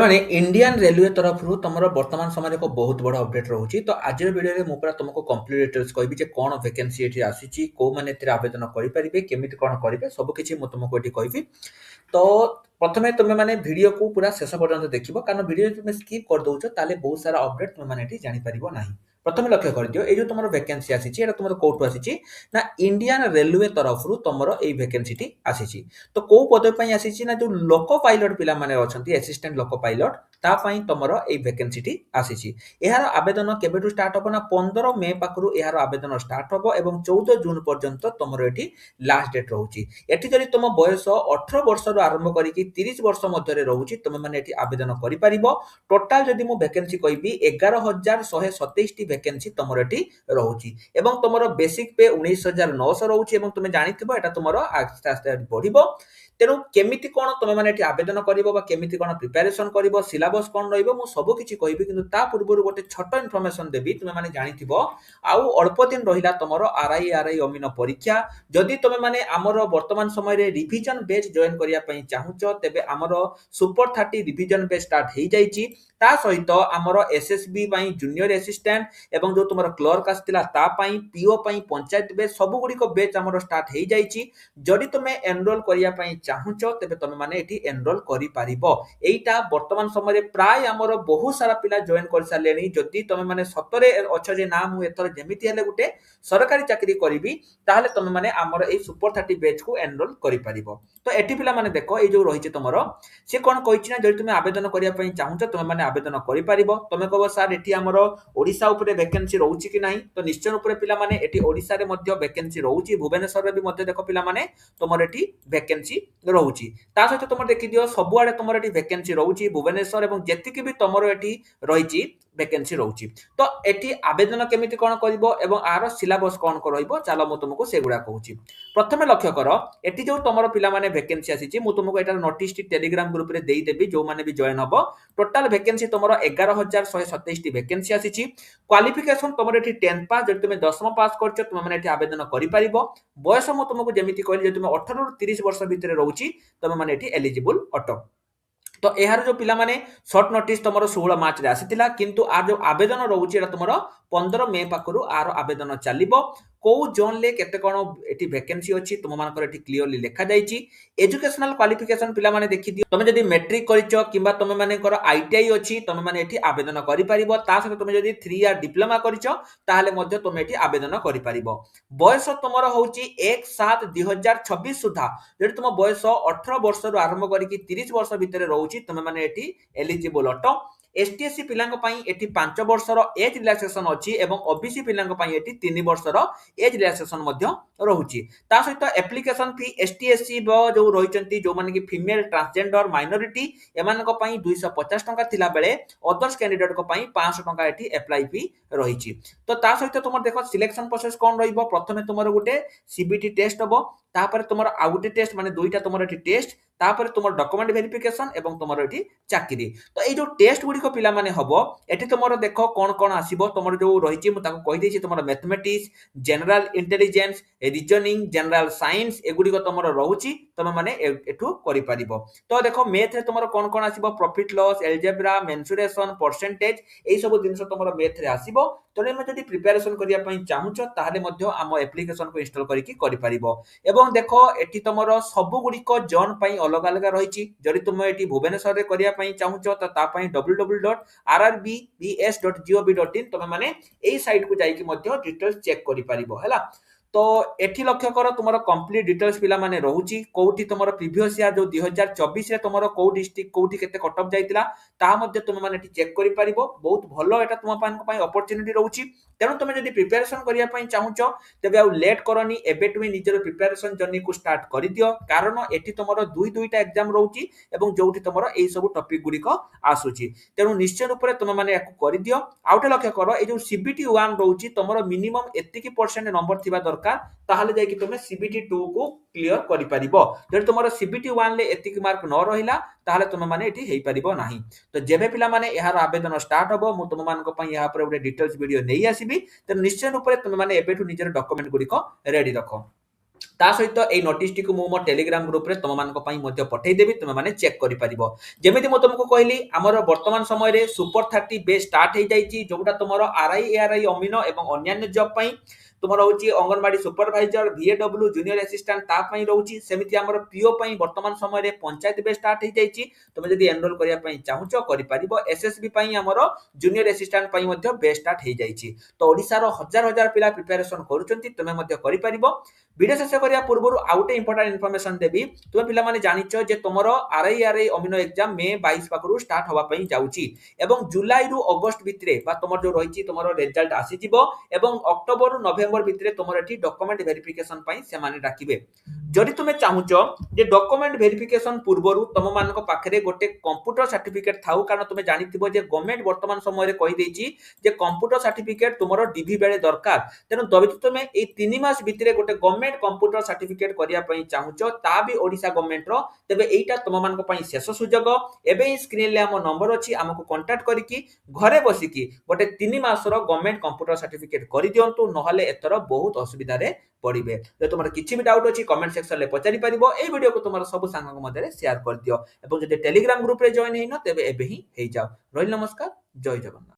ମାନେ Indian railway ତରଫରୁ ତମର ବର୍ତ୍ତମାନ ସମୟରେ ଏକ ବହୁତ ବଡ଼ ଅପଡେଟ୍ ରହୁଛି। ତ ଆଜିର ଭିଡ଼ିଓରେ ମୁଁ ପୁରା ତମକୁ କମ୍ପ୍ଲିଟ୍ ଡିଟେଲ୍ସ କହିବି ଯେ କ'ଣ ଭେକେନ୍ସି ଏଠି ଆସିଛି, କୋଉମାନେ ଏଥିରେ ଆବେଦନ କରିପାରିବେ, କେମିତି କ'ଣ କରିବେ, ସବୁ କିଛି ମୁଁ ତମକୁ ଏଠି କହିବି। ତ ପ୍ରଥମେ ତୁମେମାନେ ଭିଡ଼ିଓକୁ ପୁରା ଶେଷ ପର୍ଯ୍ୟନ୍ତ ଦେଖିବ, କାରଣ ଭିଡ଼ିଓ ତୁମେ ସ୍କିପ୍ କରିଦଉଛ ତାହେଲେ ବହୁତ ସାରା ଅପଡେଟ୍ ତୁମେମାନେ ଏଠି ଜାଣିପାରିବ ନାହିଁ। ପ୍ରଥମେ ଲକ୍ଷ୍ୟ କରିଦିଅ, ଏଇ ଯୋଉ ତମର ଭେକେନ୍ସି ଆସିଛି ଏଇଟା ତମର କୋଉଠୁ ଆସିଛି ନା ଇଣ୍ଡିଆନ୍ ରେଲୱେ ତରଫରୁ ତମର ଏଇ ଭେକେନ୍ସିଟି ଆସିଛି। ତ କୋଉ ପଦ ପାଇଁ ଆସିଛି ନା ଯୋଉ ଲୋକ ପାଇଲଟ ପିଲାମାନେ ଅଛନ୍ତି, ଆସିଷ୍ଟାଣ୍ଟ ଲୋକ ପାଇଲଟ, ତା ପାଇଁ ତମର ଏଇ ଭେକେନ୍ସିଟି ଆସିଛି। ଏହାର ଆବେଦନ କେବେଠୁ ଷ୍ଟାର୍ଟ ହବ ନା 15 ମେ ପାଖରୁ ଏହାର ଆବେଦନ ଷ୍ଟାର୍ଟ ହବ ଏବଂ 14 ଜୁନ୍ ପର୍ଯ୍ୟନ୍ତ ତମର ଏଠି ଲାଷ୍ଟ ଡେଟ୍ ରହୁଛି। ଏଠି ଯଦି ତମ ବୟସ 18 ବର୍ଷରୁ ଆରମ୍ଭ କରିକି 30 ବର୍ଷ ମଧ୍ୟରେ ରହୁଛି ତମେମାନେ ଏଠି ଆବେଦନ କରିପାରିବ। ଟୋଟାଲ ଯଦି ମୁଁ ଭେକେନ୍ସି କହିବି 11,127ଟି ଭେକେନ୍ସି ତମର ଏଠି ରହୁଛି ଏବଂ ତମର ବେସିକ ପେ 19,900 ରହୁଛି ଏବଂ ତୁମେ ଜାଣିଥିବ ଏଟା ତମର ଆସ୍ତେ ଆସ୍ତେ ବଢିବ। ତେଣୁ କେମିତି କ'ଣ ତମେମାନେ ଏଠି ଆବେଦନ କରିବ ବା କେମିତି କ'ଣ ପ୍ରିପାରେସନ କରିବ, ସିଲାବସ କ'ଣ ରହିବ, ମୁଁ ସବୁ କିଛି କହିବି। କିନ୍ତୁ ତା ପୂର୍ବରୁ ଗୋଟେ ଛୋଟ ଇନଫର୍ମେସନ ଦେବି। ତୁମେମାନେ ଜାଣିଥିବ ଆଉ ଅଳ୍ପ ଦିନ ରହିଲା ତମର ଆର୍ଆଇ ଅମିନ ପରୀକ୍ଷା। ଯଦି ତମେମାନେ ଆମର ବର୍ତ୍ତମାନ ସମୟରେ ରିଭିଜନ ବେଚ୍ ଜଏନ୍ କରିବା ପାଇଁ ଚାହୁଁଛ ତେବେ ଆମର ସୁପର 30 ରିଭିଜନ ବେଚ୍ ଷ୍ଟାର୍ଟ ହେଇଯାଇଛି। ତା ସହିତ ଆମର ଏସଏସବି ପାଇଁ ଜୁନିୟର ଆସିଷ୍ଟାଣ୍ଟ ଏବଂ ଯୋଉ ତମର କ୍ଲର୍କ ଆସିଥିଲା ତା ପାଇଁ, ପିଓ ପାଇଁ ପଞ୍ଚାୟତ ବେଚ୍, ସବୁଗୁଡ଼ିକ ବେଚ୍ ଆମର ଷ୍ଟାର୍ଟ ହେଇଯାଇଛି। ଯଦି ତୁମେ ଏନରୋଲ କରିବା ପାଇଁ ଚାହୁଁଛ ତେବେ ତମେମାନେ ଏଠି ଏନରୋଲ କରିପାରିବ। এইটা বর্তমান সময়ে প্রায় আমার বহু সারা পিলা জয়েন করে সারিলেনি। যদি তুমি মানে সতরে অছ যে না মু এথর যেমিতি হেলে গুটে সরকারি চাকরি করিবি তাহলে তুমি মানে আমার এই সুপর 30 বেচ কু এনরোল করিপারিব। তো এটি পিলা মানে দেখো এই যে রয়েছে তোমার সে কোন কইছি না যদি তুমি আবেদন করিয়া পাই চাহুছ তুমি মানে আবেদন করিপারিব। তুমি কব স্যার এটি আমার ওড়িশা উপরে ভ্যাকেন্সি রହୁଛି কি নাই, তো নিশ্চয় উপরে পিলা মানে এটি ওড়িশারে মধ্যে ভ্যাকেন্সি রହୁଛି, ভুবনেশ্বরে বি মধ্যে দেখো পিলা মানে তোমার এটি ভ্যাকেন্সি রହୁଛି। ତା ସହିତ ତମର ଦେଖିଦିଅ ସବୁଆଡେ ତମର ଏଠି ଭେକେନ୍ସି ରହୁଛି, ଭୁବନେଶ୍ୱର ଏବଂ ଯେତିକି ବି ତମର ଏଠି ରହିଛି ଭେକେନ୍ସି ରହୁଛି। ତ ଏଠି ଆବେଦନ କେମିତି କ'ଣ କରିବ ଏବଂ ଆର ସିଲାବସ କ'ଣ ରହିବ ଚାଲ ମୁଁ ତୁମକୁ ସେଗୁଡା କହୁଛି। ପ୍ରଥମେ ଲକ୍ଷ୍ୟ କର ଏଠି ଯୋଉ ତମର ପିଲାମାନେ ଭେକେନ୍ସି ଆସିଛି ମୁଁ ତୁମକୁ ଏଟାର ନୋଟିସଟି ଟେଲିଗ୍ରାମ ଗ୍ରୁପରେ ଦେଇଦେବି, ଯୋଉମାନେ ବି ଜଏନ୍ ହବ। ଟୋଟାଲ ଭେକେନ୍ସି ତମର 11,127ଟି ଭେକେନ୍ସି ଆସିଛି। କ୍ୱାଲିଫିକେସନ ତମର ଏଠି 10 ପାସ୍, ଯଦି ତୁମେ 10ମ ପାସ୍ କରିଛ ତୁମେ ମାନେ ଏଠି ଆବେଦନ କରିପାରିବ। ବୟସ ମୁଁ ତୁମକୁ ଯେମିତି କହିଲି ଯଦି ତୁମେ 18 ରୁ 30 ବର୍ଷ ଭିତରେ ରହୁଛି ତମେ ମାନେ ଏଠି ଏଲିଜିବୁଲ ଅଟ। ତ ଏହାର ଯୋଉ ପିଲାମାନେ ସର୍ଟ ନୋଟିସ୍ ତମର 16 ମାର୍ଚ୍ଚରେ ଆସିଥିଲା, କିନ୍ତୁ ଆର ଯୋଉ ଆବେଦନ ରହୁଛି ଏଟା ତମର 15 ମେ ପାଖରୁ ଆର ଆବେଦନ ଚାଲିବ। କୋଉ ଜୋନ୍ରେ କେତେ କ'ଣ ଏଠି ଭେକେନ୍ସି ଅଛି ତୁମମାନଙ୍କର ଏଠି କ୍ଲିୟରଲି ଲେଖା ଯାଇଛି। ଏଜୁକେଶନାଲ କ୍ୱାଲିଫିକେସନ ପିଲାମାନେ ଦେଖିଦିଅ, ତମେ ଯଦି ମେଟ୍ରିକ କରିଛ କିମ୍ବା ତମେ ମାନଙ୍କର ଆଇଟିଆଇ ଅଛି ତମେ ମାନେ ଏଠି ଆବେଦନ କରିପାରିବ। ତା ସହିତ ତମେ ଯଦି 3 ইয়ার ডিপ্লোমা କରିଛ ତାହେଲେ ମଧ୍ୟ ତମେ ଏଠି ଆବେଦନ କରିପାରିବ। ବୟସ ତମର ହଉଛି 1/7/2026 ସୁଦ୍ଧା ଯଦି ତୁମ ବୟସ 18 ବର୍ଷରୁ ଆରମ୍ଭ କରିକି 30 ବର୍ଷ ଭିତରେ ରହୁଛି ତୁମେ ମାନେ ଏଠି ଏଲିଜିବୁଲ ଅଟ। ଏସଟିଏସସି ପିଲାଙ୍କ ପାଇଁ ଏଠି 5 ବର୍ଷର ଏଜ୍ ରିଲାକ୍ସେସନ ଅଛି ଏବଂ ଓବିସି ପିଲାଙ୍କ ପାଇଁ ଏଠି 3 ବର୍ଷର ଏଜ୍ ରିଲାକ୍ସେସନ ମଧ୍ୟ ରହୁଛି। ତା ସହିତ ଆପ୍ଲିକେସନ ଫି ଏସଟିଏସସି ଯୋଉ ରହିଛନ୍ତି ଯୋଉମାନେ କି ଫିମେଲ ଟ୍ରାନ୍ସଜେଣ୍ଡର ମାଇନରିଟି ଏମାନଙ୍କ ପାଇଁ 250 ଟଙ୍କା ଥିଲା ବେଳେ ଅଦର୍ସ କ୍ୟାଣ୍ଡିଡେଟଙ୍କ ପାଇଁ 500 ଟଙ୍କା ଏଠି ଆପ୍ଲାଇ ଫି ରହିଛି। ତ ତା ସହିତ ତୁମର ଦେଖ ସିଲେକ୍ସନ ପ୍ରୋସେସ କ'ଣ ରହିବ। ପ୍ରଥମେ ତୁମର ଗୋଟେ ସିବିଟି ଟେଷ୍ଟ ହବ, ତାପରେ ତୁମର ଆଉ ଗୋଟେ ଟେଷ୍ଟ ମାନେ ଦୁଇଟା ତୁମର ଏଠି ଟେଷ୍ଟ, ତାପରେ ତୁମର ଡକୁମେଣ୍ଟ ଭେରିଫିକେସନ ଏବଂ ତୁମର ଏଠି ଚାକିରି। ତ ଏଇ ଯୋଉ ଟେଷ୍ଟ ଗୁଡ଼ିକ ପିଲାମାନେ ହବ ଏଠି ତୁମର ଦେଖ କ'ଣ କ'ଣ ଆସିବ। ତୁମର ଯୋଉ ରହିଛି ମୁଁ ତାକୁ କହିଦେଇଛି, ତୁମର mathematics, general intelligence, reasoning, general science ଏଗୁଡ଼ିକ ତୁମର ରହୁଛି, ତମେ ମାନେ ଏଠୁ କରିପାରିବ। ତ ଦେଖ ମ୍ୟାଥରେ ତୁମର କ'ଣ କ'ଣ ଆସିବ, ପ୍ରଫିଟ ଲସ୍, ଏଲଜେବ୍ରା, ମେନସୁରେସନ, ପରସେଣ୍ଟେଜ, ଏଇ ସବୁ ଜିନିଷ ତୁମର ମ୍ୟାଥରେ ଆସିବ। ତେଣୁ ଆମେ ଯଦି ପ୍ରିପାରେସନ କରିବା ପାଇଁ ଚାହୁଁଛ ତାହେଲେ ମଧ୍ୟ ଆମ ଆପ୍ଲିକେସନକୁ ଇନଷ୍ଟଲ କରିକି କରିପାରିବ। ଏବଂ ଦେଖ ଏଠି ତମର ସବୁ ଗୁଡ଼ିକ ଜୋନ୍ ପାଇଁ ଅଲଗା ଅଲଗା ରହିଛି। ଯଦି ତୁମେ ଏଠି ଭୁବନେଶ୍ୱରରେ କରିବା ପାଇଁ ଚାହୁଁଛ ତ ତା ପାଇଁ www.rrbs.gov.in ତମେ ମାନେ ଏଇ ସାଇଟକୁ ଯାଇକି ମଧ୍ୟ ଡିଟେଲ୍ସ ଚେକ୍ କରିପାରିବ ହେଲା। ତ ଏଠି ଲକ୍ଷ୍ୟ କର ତୁମର କମ୍ପ୍ଲିଟ ଡିଟେଲ୍ସ ପିଲାମାନେ ରହୁଛି, କୋଉଠି ତୁମର ପ୍ରିଭିୟସ ଇୟର ଯୋଉ 2024 ରେ ତୁମର କୋଉ ଡିଷ୍ଟ୍ରିକ୍ଟ କୋଉଠି କେତେ କଟଅଫ ଯାଇଥିଲା ତାହା ମଧ୍ୟ ତୁମେ ମାନେ ଏଠି ଚେକ୍ କରିପାରିବ। ବହୁତ ଭଲ ଏଟା ତୁମମାନଙ୍କ ପାଇଁ ଅପରଚ୍ୟୁନିଟି ରହୁଛି। ତେଣୁ ତୁମେ ଯଦି ପ୍ରିପାରେସନ କରିବା ପାଇଁ ଚାହୁଁଛ ତେବେ ଆଉ ଲେଟ୍ କରନି, ଏବେଠୁ ହିଁ ନିଜର ପ୍ରିପାରେସନ ଜର୍ଣ୍ଣିକୁ ଷ୍ଟାର୍ଟ କରିଦିଅ। କାରଣ ଏଠି ତୁମର ଦୁଇଟା ଏକ୍ଜାମ ରହୁଛି ଏବଂ ଯୋଉଠି ତୁମର ଏଇ ସବୁ ଟପିକ ଗୁଡ଼ିକ ଆସୁଛି। ତେଣୁ ନିଶ୍ଚୟ ରୂପରେ ତୁମେ ମାନେ ୟାକୁ କରିଦିଅ। ଆଉ ଗୋଟେ ଲକ୍ଷ୍ୟ କର ଏଇ ଯୋଉ ସିବିଟି 1 ରହୁଛି ତୁମର ମିନିମମ ଏତିକି ପରସେଣ୍ଟ ନମ୍ବର ଥିବା ଦରକାର, ତାହେଲେ ଯାଇକି ତୁମେ ସିବିଟି 2 କୁ କ୍ଲିୟର କରିପାରିବ। ଯଦି ତୁମର ସିବିଟି 1 ରେ ଏତିକି ମାର୍କ ନ ରହିଲା ତାହେଲେ ତୁମେ ମାନେ ଏଠି ହେଇପାରିବ ନାହିଁ। ତ ଯେବେ ପିଲାମାନେ ଏହାର ଆବେଦନ ଷ୍ଟାର୍ଟ ହବ ମୁଁ ତୁମମାନଙ୍କ ପାଇଁ ଏହା ଉପରେ ଗୋଟେ ଡିଟେଲ୍ସ ଭିଡ଼ିଓ ନେଇ ଆସିବି। ତେଣୁ ନିଶ୍ଚୟ ରୂପରେ ତୁମେ ମାନେ ଏବେଠୁ ନିଜର ଡକୁମେଣ୍ଟ ଗୁଡ଼ିକ ରେଡି ରଖ। ତା ସହିତ ଏଇ ନୋଟିସଟି କୁ ମୁଁ ମୋ ଟେଲିଗ୍ରାମ ଗ୍ରୁପରେ ତମମାନଙ୍କ ପାଇଁ ମଧ୍ୟ ପଠେଇଦେବି, ତୁମେମାନେ ଚେକ୍ କରିପାରିବ। ଯେମିତି ମୁଁ ତୁମକୁ କହିଲି ଆମର ବର୍ତ୍ତମାନ ସମୟରେ ସୁପର 30 ବେଚ୍ ଷ୍ଟାର୍ଟ ହେଇଯାଇଛି, ଯୋଉଟା ତୁମର ଆର୍ଆଇ ଏଆର୍ଆଇ ଅମିନ ଏବଂ ଅନ୍ୟାନ୍ୟ ଜବ୍ ପାଇଁ ତୁମର ହଉଛି anganwadi supervisor, VAW junior assistant ତା ପାଇଁ ରହୁଛି। ସେମିତି ଆମର ପିଓ ପାଇଁ ବର୍ତ୍ତମାନ ସମୟରେ ପଞ୍ଚାୟତ ବେଚ୍ ଷ୍ଟାର୍ଟ ହେଇଯାଇଛି, ତୁମେ ଯଦି ଏନରୋଲ କରିବା ପାଇଁ ଚାହୁଁଛ କରିପାରିବ। ଏସଏସବି ପାଇଁ ଆମର ଜୁନିୟର ଆସିଷ୍ଟାଣ୍ଟ ପାଇଁ ମଧ୍ୟ ବେଚ୍ ଷ୍ଟାର୍ଟ ହେଇଯାଇଛି। ତ ଓଡ଼ିଶାର ହଜାର ହଜାର ପିଲା ପ୍ରିପାରେସନ କରୁଛନ୍ତି, ତୁମେ ମଧ୍ୟ କରିପାରିବ। ভিডিও শেষ করিয়া পূর্বরু আউ গোটে ইম্পর্টান্ট ইনফরমেশন দেবি। তুমি পিলামানে জানিছ যে তোমার আরআই অমিনো এক্সাম মে 22 পাখরু স্টার্ট হওয়া পাই যাଉଛି এবং জুলাই রু অগস্ট ভিতরে বা তোমার যে রয়েছে তোমার রেজাল্ট আসিଯିବ এবং অক্টোবর রু নভেম্বর ভিতরে তোমার এটি ডকুমেন্ট ভেরিফিকেশন পাই সেমানে ডাকিবে। যদি তুমি চাহুছ যে ডকুমেন্ট ভেরিফিকেশন পূর্বরু তোমাମାନଙ୍କ পাখরে গোটে কম্পুটর সার্টিফিকেট থাউ, কারণ তুমি জানিথিব যে গভর্নমেন্ট বর্তমান সময়ে কই দেইছি যে কম্পুটর সার্টিফিকেট তোমার ডিভি বেলে দরকার। তেণু তবে তুমি এই 3 মাস ভিতরে গোটে গভর্নমেন্ট কম্পুটর সার্টিফিকেট করিয়া পাই চাহুছ তা বি ওড়িশা গভর্নমেন্ট র, তেবে এইটা তোমাମାନଙ୍କ পাই শেষ সুযোগ। এবে ই স্ক্রিন লে আম নম্বর ଅଛି, ଆମକୁ কন্টাক্ট করিকি ঘরে বসিকি গোটে 3 মাসর গভর্নমেন্ট কম্পুটর সার্টিফিকেট করি দিয়ন্তু, নহলে এথর বহুত অসুবিধারে পড়িবে। যদি তোমার কিছু বি ডাউট ଅଛି কমেন্ট সেকশন রে পচারি পারিব। এই ভিডিও কু তোমার সব সাঙ্গক মধ্যে শেয়ার করে দিও এবং যদি টেলিগ্রাম গ্রুপ রে জয়েন হেইন তেবে এবে হি হেই যাও। রহিল নমস্কার, জয় জগন্নাথ।